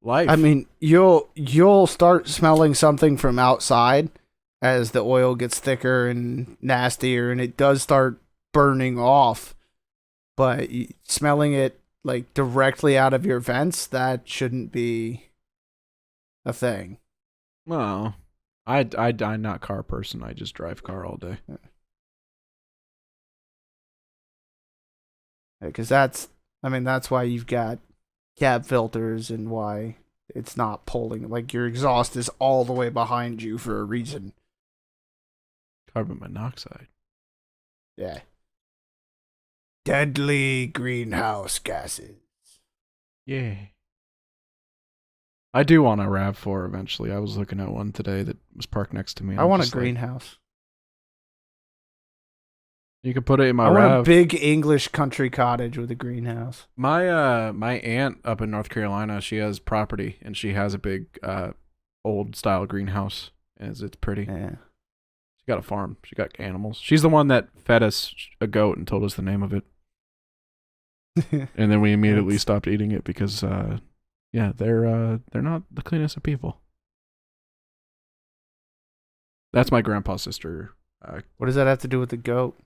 Life. I mean, you'll start smelling something from outside as the oil gets thicker and nastier, and it does start burning off. But smelling it like directly out of your vents, that shouldn't be a thing. Well, I'm not car person. I just drive car all day. Because that's why you've got cab filters and why it's not pulling. Like your exhaust is all the way behind you for a reason. Carbon monoxide. Yeah. Deadly greenhouse gases. Yeah. I do want a RAV4 eventually. I was looking at one today that was parked next to me. I want a greenhouse. You could put it in my I want a RAV. big English country cottage with a greenhouse. My aunt up in North Carolina, she has property and she has a big old style greenhouse. And it's pretty. Yeah. She got a farm. She got animals. She's the one that fed us a goat and told us the name of it. And then we immediately stopped eating it because yeah, they're not the cleanest of people. That's my grandpa's sister. What does that have to do with the goat?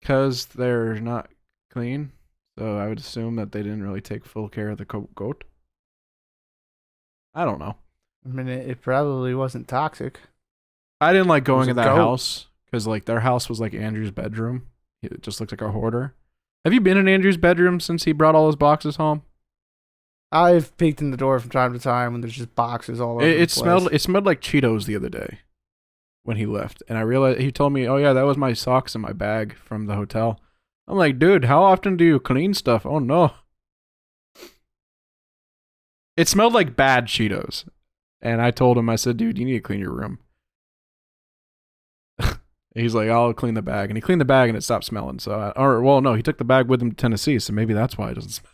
Because they're not clean. So I would assume that they didn't really take full care of the goat. I don't know. I mean, it probably wasn't toxic. I didn't like going It in was a that goat. house because like their house was like Andrew's bedroom. It just looked like a hoarder. Have you been in Andrew's bedroom since he brought all his boxes home? I've peeked in the door from time to time when there's just boxes all over the It place. smelled like Cheetos the other day when he left, and I realized he told me, "Oh yeah, that was my socks in my bag from the hotel." I'm like, "Dude, how often do you clean stuff?" Oh no. It smelled like bad Cheetos. And I told him, I said, "Dude, you need to clean your room." He's like, "I'll clean the bag." And he cleaned the bag and it stopped smelling. So, no, he took the bag with him to Tennessee, so maybe that's why it doesn't smell.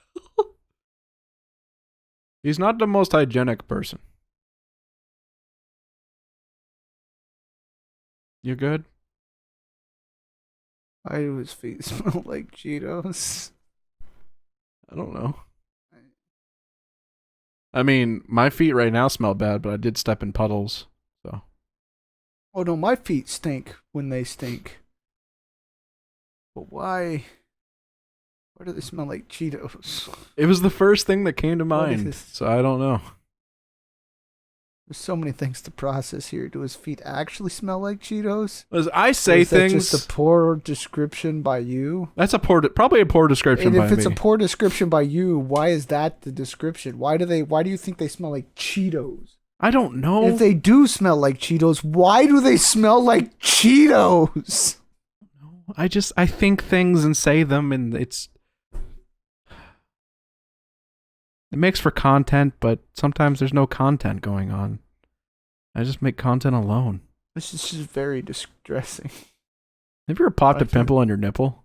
He's not the most hygienic person. You good? Why do his feet smell like Cheetos? I don't know. I mean, my feet right now smell bad, but I did step in puddles. So Oh no, my feet stink when they stink. But why? Why do they smell like Cheetos? it was the first thing that came to What is mind. this? So I don't know. There's so many things to process here. Do his feet actually smell like Cheetos? As I Or say is that things. just a poor description by you? That's probably a poor description And by if it's me. a poor description by you, why is that the description? Why do you think they smell like Cheetos? I don't know. If they do smell like Cheetos, why do they smell like Cheetos? I think things and say them, and it makes for content, but sometimes there's no content going on. I just make content alone. This is just very distressing. Have you ever popped a I think- pimple on your nipple?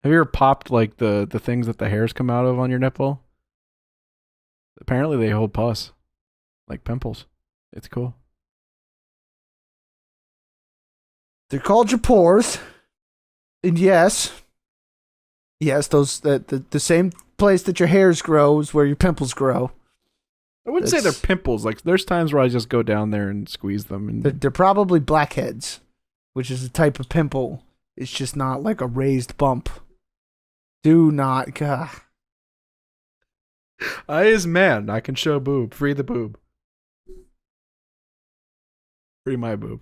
Have you ever popped like the things that the hairs come out of on your nipple? Apparently they hold pus, like pimples. It's cool. They're called your pores. And yes, those the same place that your hairs grow is where your pimples grow. I wouldn't say they're That's- pimples. Like there's times where I just go down there and squeeze them. And They're probably blackheads, which is a type of pimple. It's just not like a raised bump. Do not, God. I is man. I can show boob. Free the boob. Free my boob.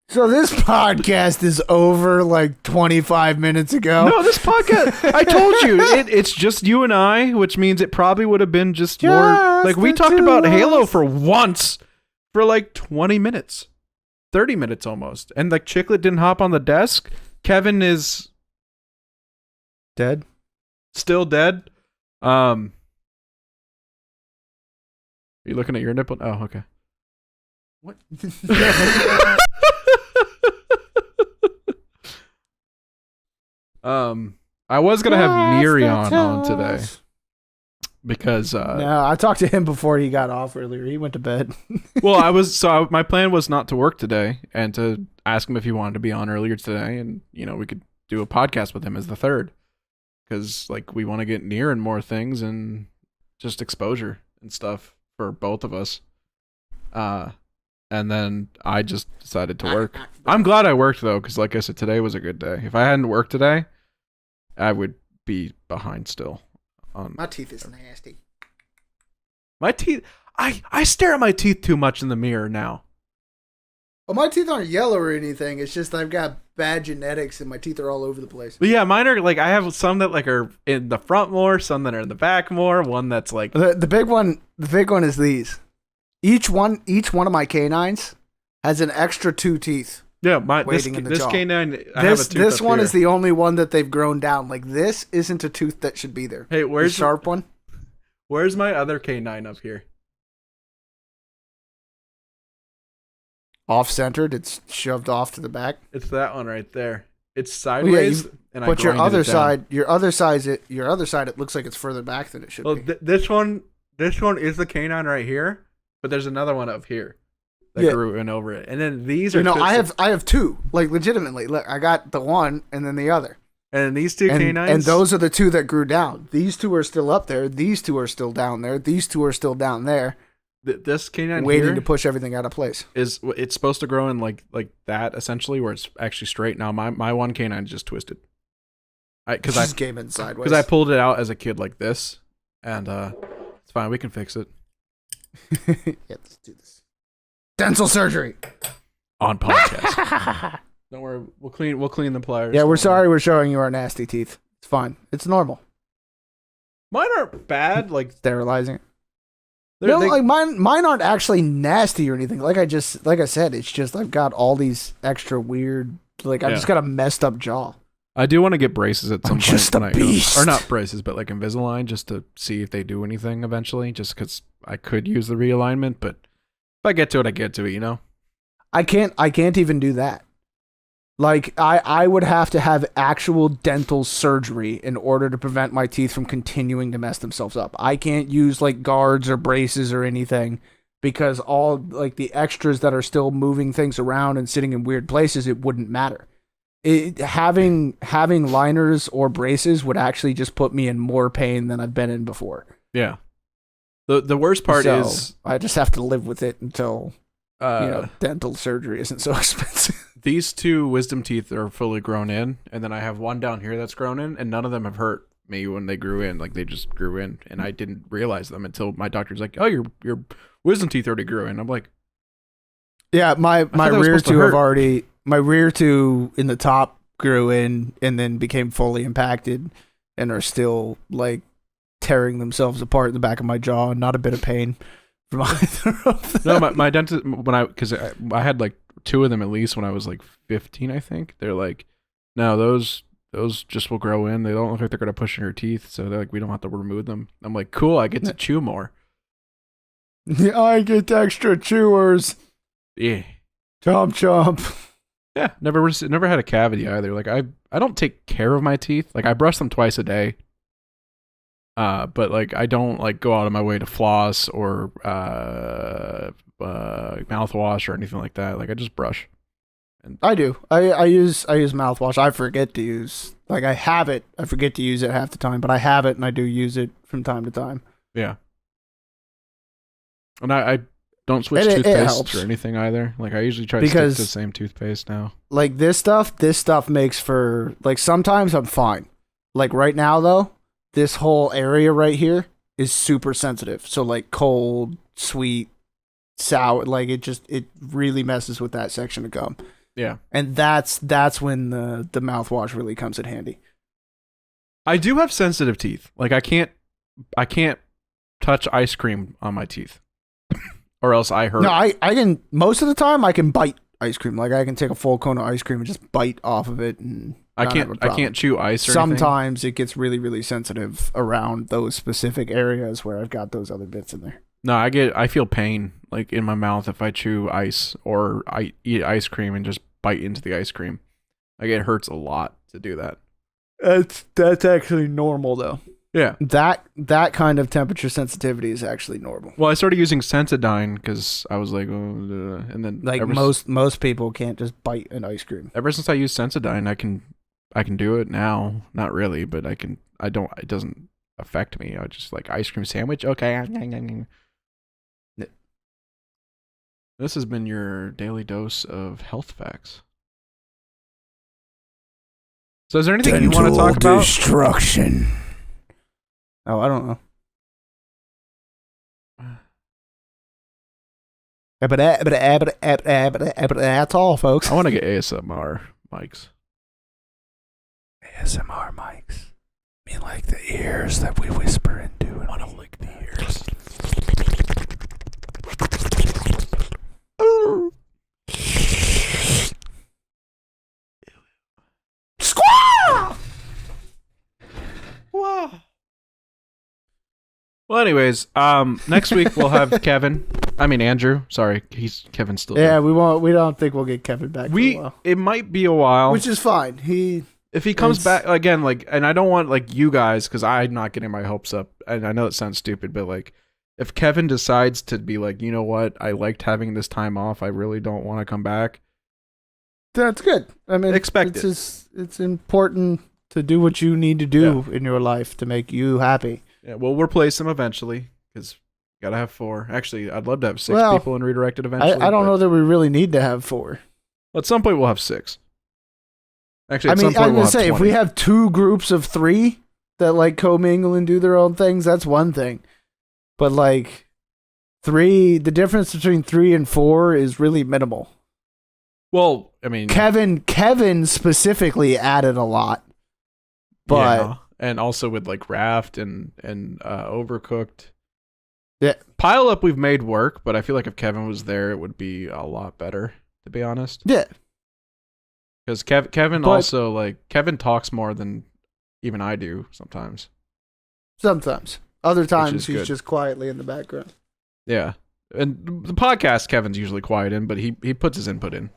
So this podcast is over like 25 minutes ago. No, this podcast. I told you, it's just you and I, which means it probably would have been just more. Like we the talked two about of Halo us. for once, for like 20 minutes, 30 minutes almost, and like Chiclet didn't hop on the desk. Kevin is Dead. still dead. Are you looking at your nipple? Oh, okay. What? I was gonna have Mirion on today because No, I talked to him before he got off earlier. He went to bed. well, my plan was not to work today and to ask him if he wanted to be on earlier today, and we could do a podcast with him as the third, because like we want to get near and more things and just exposure and stuff for both of us. And then I just decided to work. I'm glad I worked though, because like I said, today was a good day. If I hadn't worked today, I would be behind still. My teeth is nasty. My teeth. I stare at my teeth too much in the mirror now. Well, my teeth aren't yellow or anything. It's just I've got bad genetics and my teeth are all over the place. But yeah, mine are like I have some that like are in the front more, some that are in the back more. One that's like The big one is these. Each one of my canines has an extra 2 teeth Yeah, waiting in the this jaw. canine. I have a tooth This up one here. is the only one that they've grown down. Like this isn't a tooth that should be there. Hey, The where's sharp one? Where's my other canine up here? Off centered. It's shoved off to the back. It's that one right there. It's Well, sideways, yeah, and but I your grinded other it down. side, your other side, it looks like it's further back than it should Well, be. this one is the canine right here, but there's another one up here that Yeah. grew in over it, and then these are. You know, twisted. I have two. Like legitimately, look, I got the one and then the other. and these two And, canines, and those are the two that grew down. These two are still up there. These two are still down there. These two are still down there, this canine waiting here to push everything out of place. it's supposed to grow in like that essentially, where it's actually straight. Now my one canine is just twisted. Because Just came in sideways. Because I pulled it out as a kid like this, and it's fine. We can fix it Yeah, let's do this. Dental surgery. on podcast. Don't worry, we'll clean the pliers. Yeah, we're sorry we're showing you our nasty teeth. It's fine. It's normal. Mine aren't bad. Like Sterilizing it. they're- No, they- like mine aren't actually nasty or anything. Like I said, it's just I've got all these extra weird. Like I've Yeah. just got a messed up jaw. I do want to get braces at some I'm point. just a when I go- beast. or not braces, but like Invisalign, just to see if they do anything eventually. Just because I could use the realignment, but if I get to it, I get to it. You know. I can't even do that. Like I would have to have actual dental surgery in order to prevent my teeth from continuing to mess themselves up. I can't use like guards or braces or anything because all like the extras that are still moving things around and sitting in weird places, it wouldn't matter. Having liners or braces would actually just put me in more pain than I've been in before. Yeah. The worst part So, is I just have to live with it until uh, dental surgery isn't so expensive. these two wisdom teeth are fully grown in, and then I have one down here that's grown in, and none of them have hurt me when they grew in. Like they just grew in, and I didn't realize them until my doctor's like, "Oh, your wisdom teeth already grew in." I'm like, Yeah, my thought that was rear supposed to two have hurt. already. My rear two in the top grew in and then became fully impacted, and are still like tearing themselves apart in the back of my jaw. Not a bit of pain from either of them. no, my dentist because I had like two of them at least when I was like 15, I think. They're like, no, those just will grow in. They don't look like they're gonna push in your teeth, so they're like, we don't have to remove them. I'm like, cool, I get to chew more. I get extra chewers. Yeah. Chomp chomp. Yeah, never had a cavity either. Like I don't take care of my teeth. Like I brush them twice a day. But like I don't like go out of my way to floss or mouthwash or anything like that. Like I just brush. I do. I use mouthwash. I forget to use. Like I have it. I forget to use it half the time, but I have it and I do use it from time to time. Yeah. And I don't switch It toothpaste helps. or anything either. Like I usually try to stick Because- to the same toothpaste now. Like this stuff makes for like sometimes I'm fine. Like right now though, this whole area right here is super sensitive. So like cold, sweet, sour, like it really messes with that section of gum. Yeah. And that's when the mouthwash really comes in handy. I do have sensitive teeth. Like I can't touch ice cream on my teeth. Or else I hurt. No, I can most of the time I can bite ice cream. Like I can take a full cone of ice cream and just bite off of it and I not have a can't problem. chew ice or anything. Sometimes it gets really, really sensitive around those specific areas where I've got those other bits in there. No, I feel pain like in my mouth if I chew ice or I eat ice cream and just bite into the ice cream. Like it hurts a lot to do that. That's actually normal though. Yeah. That kind of temperature sensitivity is actually normal. Well, I started using Sensodyne because I was like, oh, and then Like most people can't just bite an ice cream. ever since I used Sensodyne, I can do it now. Not really, but I can. I don't. It doesn't affect me. I just like ice cream sandwich. Okay. This has been your daily dose of health facts. So, is there anything you want to talk about? Destruction. Oh, I don't know. But that's all, folks. I want to get ASMR mics. ASMR mics. I mean, like the ears that we whisper into. I want to lick the ears. Well, anyways, next week we'll have Kevin. I mean Andrew. Sorry, Kevin's still Yeah, there. we won't. We don't think we'll get Kevin back for a while, It might be a while, which is fine. if he comes it's- back again, like, and I don't want like you guys because I'm not getting my hopes up, and I know it sounds stupid, but like, if Kevin decides to be like, you know what, I liked having this time off, I really don't want to come back. That's good. I mean, Expect it's important to do what you need to do in your life to make you happy. Yeah, we'll replace him eventually because you gotta have 4. Actually, I'd love to have 6 Well, people in Redirected eventually. I don't but know that we really need to have 4. At some point, we'll have 6. Actually, I at some mean, point, I'm we'll gonna have say 20. if we have 2 groups of 3 that like commingle and do their own things, that's one thing. But like 3, the difference between 3 and 4 is really minimal. Well, I mean, Kevin specifically added a lot, but yeah. And also with like Raft and Overcooked. Yeah. Pile Up we've made work, but I feel like if Kevin was there, it would be a lot better, to be honest. yeah, Because Kevin But- also, like, Kevin talks more than even I do sometimes. sometimes. Other times is he's good. just quietly in the background. Yeah. And the podcast Kevin's usually quiet in, but he puts his input in.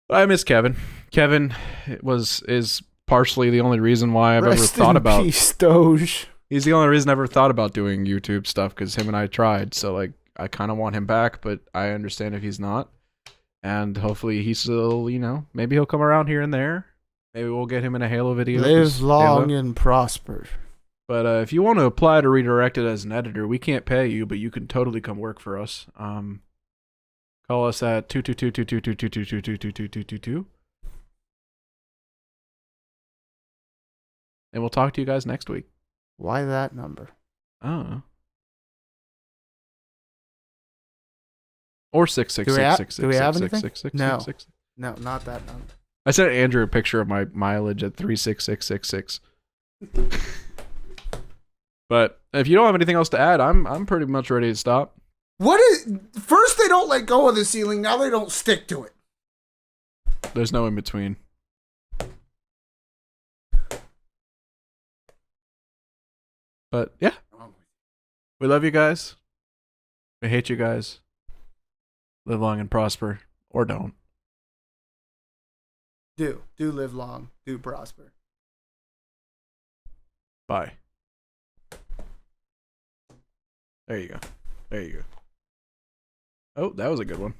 I miss Kevin. Kevin is partially the only reason why I've ever Rest thought in about. peace, Doge. He's the only reason I ever thought about doing YouTube stuff because him and I tried. So like, I kind of want him back, but I understand if he's not. And hopefully he's still, maybe he'll come around here and there. Maybe we'll get him in a Halo video. 'cause Live long Halo. and prosper. But if you want to apply to Redirected as an editor, we can't pay you, but you can totally come work for us. Call us at 222-222-222-222-222. And we'll talk to you guys next week. Why that number? Oh. Or 666. Do we have anything? No. No, not that number. I sent Andrew a picture of my mileage at 36666. But if you don't have anything else to add, I'm pretty much ready to stop. First they don't let go of the ceiling, now they don't stick to it. There's no in between. But yeah, we love you guys. We hate you guys. Live long and prosper, or don't. Do live long, do prosper. Bye. There you go. There you go. Oh, that was a good one.